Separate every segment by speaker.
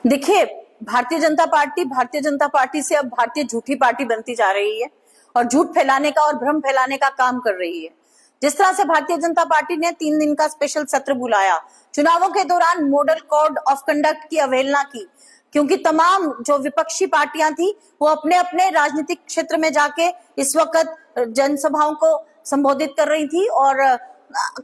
Speaker 1: देखिए, भारतीय जनता पार्टी से अब भारतीय झूठी पार्टी बनती जा रही है और झूठ फैलाने का और भ्रम फैलाने का काम कर रही है। जिस तरह से भारतीय जनता पार्टी ने 3 दिन का स्पेशल सत्र बुलाया, चुनावों के दौरान मॉडल कोड ऑफ कंडक्ट की अवहेलना की, क्योंकि तमाम जो विपक्षी पार्टियां थी वो अपने अपने राजनीतिक क्षेत्र में जाके इस वक्त जनसभाओं को संबोधित कर रही थी और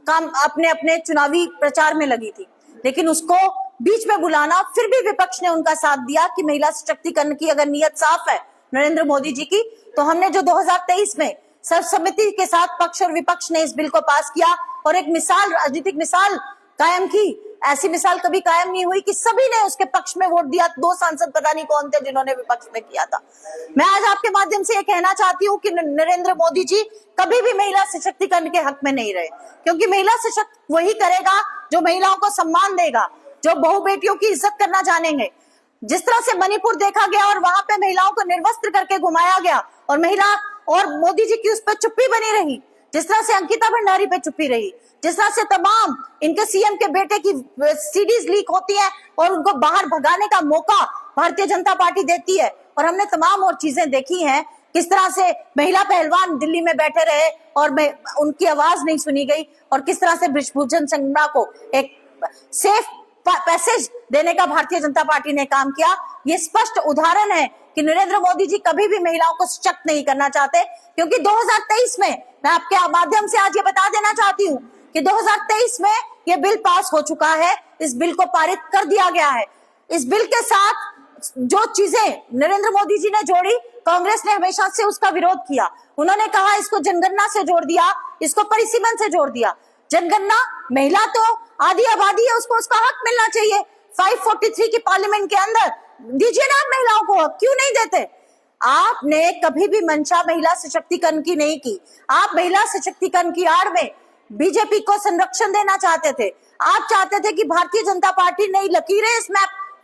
Speaker 1: काम अपने अपने चुनावी प्रचार में लगी थी, लेकिन उसको बीच में बुलाना, फिर भी विपक्ष ने उनका साथ दिया कि महिला सशक्तिकरण की अगर नीयत साफ है नरेंद्र मोदी जी की, तो हमने जो 2023 में सर्वसम्मति के साथ पक्ष और विपक्ष ने इस बिल को पास किया और एक मिसाल, राजनीतिक मिसाल कायम की। ऐसी मिसाल कभी कायम नहीं हुई कि सभी ने उसके पक्ष में वोट दिया। 2 सांसद पता नहीं कौन थे जिन्होंने विपक्ष में किया था। मैं आज आपके माध्यम से ये कहना चाहती हूँ कि नरेंद्र मोदी जी कभी भी महिला सशक्तिकरण के हक में नहीं रहे, क्योंकि महिला सशक्त वही करेगा जो महिलाओं को सम्मान देगा, जो बहु बेटियों की इज्जत करना जानेंगे। जिस तरह से मणिपुर देखा गया और वहां पे महिलाओं को निर्वस्त्र करके घुमाया गया और महिला और मोदी जी की उस पर चुप्पी बनी रही, जिस तरह से अंकिता भंडारी पे चुप्पी रही, जिस तरह से तमाम इनके सीएम के बेटे की सीडीज लीक होती है और उनको बाहर भगाने का मौका भारतीय जनता पार्टी देती है, और हमने तमाम और चीजें देखी हैं, किस तरह से महिला पहलवान दिल्ली में बैठे रहे और उनकी आवाज नहीं सुनी गई, और किस तरह से बृजभूषण संगमा को एक सेफ पैसेज देने का भारतीय जनता पार्टी ने काम किया। ये स्पष्ट उदाहरण है कि नरेंद्र मोदी जी कभी भी महिलाओं को सशक्त नहीं करना चाहते, क्योंकि 2023 में मैं आपके माध्यम से आज ये बता देना चाहती हूँ कि 2023 में ये बिल पास हो चुका है, इस बिल को पारित कर दिया गया है। इस बिल के साथ जो चीजें नरेंद्र मोदी जी ने जोड़ी, कांग्रेस ने हमेशा से उसका विरोध किया। उन्होंने कहा इसको जनगणना से जोड़ दिया, इसको परिसीमन से जोड़ दिया। जनगणना, महिला तो आधी आबादी है, उसको उसका हक मिलना चाहिए। 543 की पार्लियामेंट के अंदर दीजिए ना महिलाओं को हक, क्यों नहीं देते? आपने कभी भी मंशा महिला सशक्तिकरण की नहीं की। आप महिला सशक्तिकरण की आड़ में बीजेपी को संरक्षण देना चाहते थे। आप चाहते थे कि भारतीय जनता पार्टी नई लकीरें इस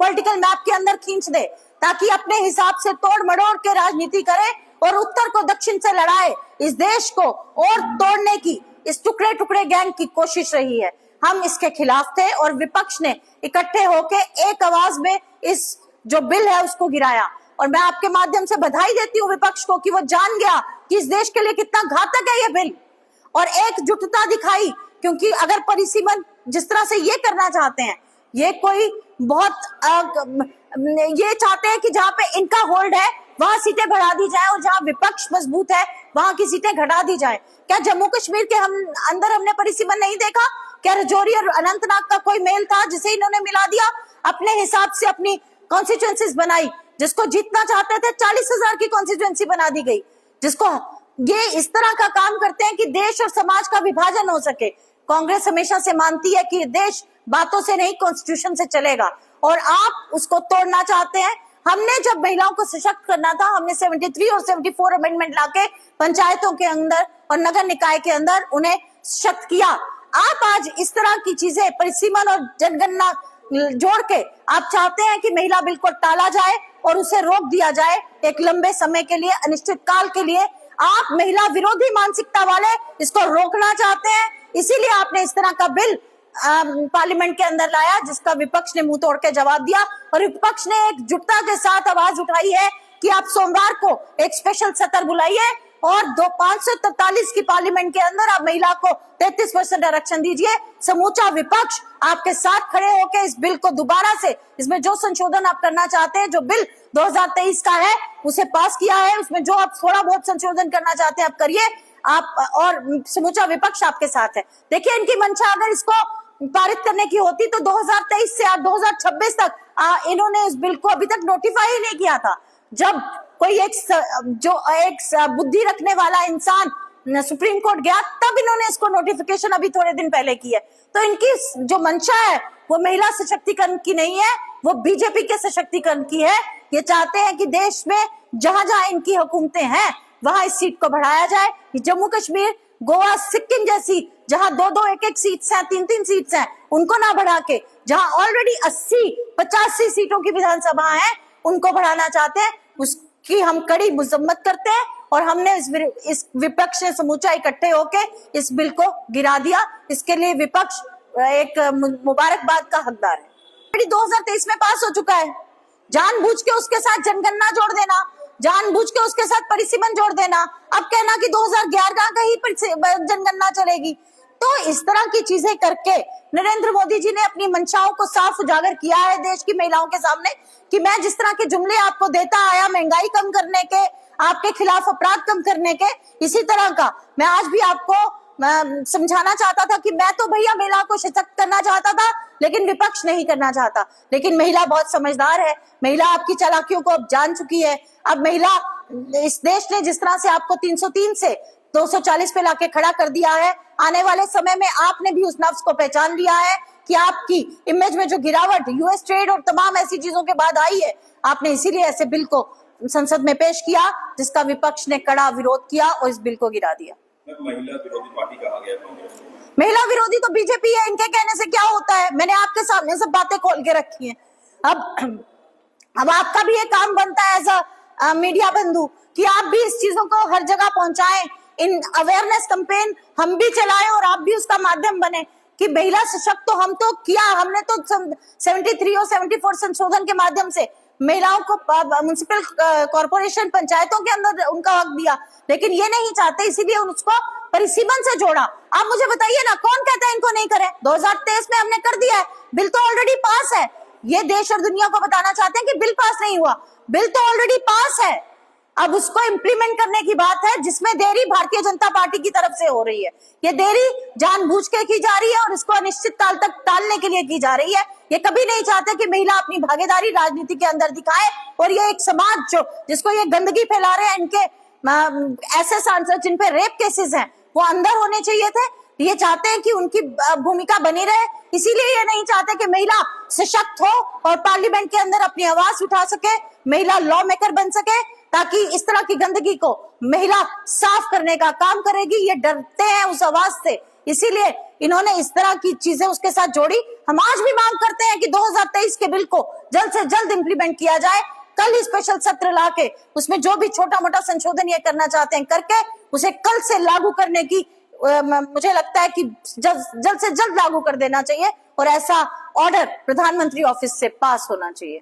Speaker 1: पॉलिटिकल मैप के अंदर खींच दे, ताकि अपने हिसाब से तोड़ मड़ोड़ के राजनीति करे और उत्तर को दक्षिण से लड़ाए। इस देश को और तोड़ने की इस टुकड़े टुकड़े गैंग की कोशिश रही है। हम इसके खिलाफ थे और विपक्ष ने इकट्ठे होके एक आवाज में इस जो बिल है उसको गिराया, और मैं आपके माध्यम से बधाई देती हूँ विपक्ष को कि वो जान गया कि इस देश के लिए कितना घातक है ये बिल, और एकजुटता दिखाई। क्योंकि अगर परिसीमन जिस तरह से ये करना चाहते हैं, ये कोई बहुत ये चाहते हैं कि जहां पे इनका होल्ड है वहां सीटें बढ़ा दी जाए और जहां विपक्ष मजबूत है वहां की सीटें घटा दी जाए। क्या जम्मू कश्मीर के अंदर हमने परिसीमन नहीं देखा? क्या राजौरी और अनंतनाग का कोई मेल था जिसे इन्होंने मिला दिया? अपने हिसाब से अपनी कॉन्स्टिट्यूएंसीज बनाई, जिसको जीतना चाहते थे 40,000 की कॉन्स्टिट्यूएंसी बना दी गई, जिसको ये इस तरह का काम करते हैं कि देश और समाज का विभाजन हो सके। कांग्रेस हमेशा से मानती है कि देश बातों से नहीं कॉन्स्टिट्यूशन से चलेगा, और आप उसको तोड़ना चाहते हैं। हमने जब महिलाओं को सशक्त करना था, हमने 73 और 74 अमेंडमेंट लाके पंचायतों के अंदर और नगर निकाय के अंदर उन्हें सशक्त किया। आप आज इस तरह की चीजें, परिसीमन और जनगणना जोड़ के आप चाहते हैं कि महिला बिल को टाला जाए और उसे रोक दिया जाए एक लंबे समय के लिए, अनिश्चित काल के लिए। आप महिला विरोधी मानसिकता वाले इसको रोकना चाहते हैं, इसीलिए आपने इस तरह का बिल पार्लियामेंट के अंदर लाया, जिसका विपक्ष ने मुंह तोड़ के जवाब दिया, और विपक्ष ने एकजुटता के साथ आवाज उठाई है कि आप सोमवार को एक स्पेशल सत्र बुलाइए और 543 की पार्लियामेंट के अंदर आप महिला को 33% आरक्षण दीजिए। समूचा विपक्ष आपके साथ खड़े होकर इस बिल को दोबारा से, इसमें जो संशोधन आप करना चाहते हैं, जो बिल 2023 का है उसे पास किया है, उसमें जो आप थोड़ा बहुत संशोधन करना चाहते हैं आप करिए, आप और समूचा विपक्ष आपके साथ है। देखिए, इनकी मंशा अगर इसको पारित करने की होती तो 2023 से 2026 तक इन्होंने इस बिल को अभी तक नोटिफाई नहीं किया था। जब कोई एक बुद्धि रखने वाला इंसान सुप्रीम कोर्ट गया, तब इन्होंने इसको नोटिफिकेशन अभी थोड़े दिन पहले की है। तो इनकी जो मंशा है वो महिला सशक्तिकरण की नहीं है, वो बीजेपी के सशक्तिकरण की है। ये चाहते हैं कि देश में जहां जहां इनकी हुकूमतें हैं वहां इस सीट को बढ़ाया जाए। जम्मू कश्मीर, गोवा, सिक्किम जैसी जहां 2-2, 1-1 सीट्स हैं, 3-3 सीट्स हैं, उनको ना बढ़ा के जहां ऑलरेडी 80-85 सीटों की विधानसभा है उनको बढ़ाना चाहते हैं। उसकी हम कड़ी मजम्मत करते हैं, और हमने इस विपक्ष ने समूचा इकट्ठे होके इस बिल को गिरा दिया। इसके लिए विपक्ष एक मुबारकबाद का हकदार है। 2023 में पास हो चुका है, जानबूझ के उसके साथ जनगणना जोड़ देना, जानबूझ के उसके साथ परिसीमन जोड़ देना, अब कहना कि 2011 का ही जनगणना चलेगी। तो इस तरह की चीजें करके नरेंद्र मोदी जी ने अपनी मंशाओं को साफ उजागर किया है देश की महिलाओं के सामने कि मैं जिस तरह के जुमले आपको देता आया महंगाई कम करने के, आपके खिलाफ अपराध कम करने के, इसी तरह का मैं आज भी आपको समझाना चाहता था कि मैं तो भैया महिला को सशक्त करना चाहता था, लेकिन विपक्ष नहीं करना चाहता। लेकिन महिला बहुत समझदार है, महिला आपकी चालाकियों को अब जान चुकी है। अब महिला, इस देश ने जिस तरह से आपको 303 से 240 पे लाके खड़ा कर दिया है, आने वाले समय में आपने भी उस नफ्स को पहचान लिया है कि आपकी इमेज में जो गिरावट यूएस ट्रेड और तमाम ऐसी चीजों के बाद आई है, आपने इसीलिए ऐसे बिल को संसद में पेश किया जिसका विपक्ष ने कड़ा विरोध किया और इस बिल को गिरा दिया।
Speaker 2: महिला विरोधी पार्टी कहा गया कांग्रेस को।
Speaker 1: महिला विरोधी तो बीजेपी है, इनके कहने से क्या होता है? मैंने आपके सामने सब बातें खोल के रखी हैं। अब आपका भी ये काम बनता है एज अ मीडिया बंधु कि आप भी इस चीजों को हर जगह पहुंचाएं, इन अवेयरनेस कैंपेन हम भी चलाएं और आप भी उसका माध्यम बने कि महिला सशक्त तो हम तो किया, हमने तो 73 और 74 संशोधन के माध्यम से महिलाओं को म्युनिसिपल कॉर्पोरेशन पंचायतों के अंदर उनका हक दिया, लेकिन ये नहीं चाहते, इसीलिए उसको परिसीमन से जोड़ा। आप मुझे बताइए ना, कौन कहता है इनको नहीं करें? 2023 में हमने कर दिया है, बिल तो ऑलरेडी पास है। ये देश और दुनिया को बताना चाहते हैं कि बिल पास नहीं हुआ, बिल तो ऑलरेडी पास है। अब उसको इम्प्लीमेंट करने की बात है, जिसमें देरी भारतीय जनता पार्टी की तरफ से हो रही है। ये देरी जानबूझ के की जा रही है और इसको अनिश्चित काल तक टालने के लिए की जा रही है। ये कभी नहीं चाहते कि महिला अपनी भागीदारी राजनीति के अंदर दिखाए, और ये एक समाज जो जिसको ये गंदगी फैला रहे हैं, इनके ऐसे सांसद जिन पे रेप केसेस हैं वो अंदर होने चाहिए थे। ये चाहते हैं कि उनकी भूमिका बनी रहे, इसीलिए ये नहीं चाहते कि महिला सशक्त हो और पार्लियामेंट के अंदर अपनी आवाज उठा सके, महिला लॉ मेकर बन सके, ताकि इस तरह की गंदगी को महिला साफ करने का काम करेगी। ये डरते हैं उस आवाज से, इसीलिए इन्होंने इस तरह की चीजें उसके साथ जोड़ी। हम आज भी मांग करते हैं कि 2023 के बिल को जल्द से जल्द इंप्लीमेंट किया जाए। कल ही स्पेशल सत्र लाके उसमें जो भी छोटा मोटा संशोधन ये करना चाहते हैं करके उसे कल से लागू करने की मुझे लगता है कि जल्द से जल्द लागू कर देना चाहिए और ऐसा ऑर्डर प्रधानमंत्री ऑफिस से पास होना चाहिए।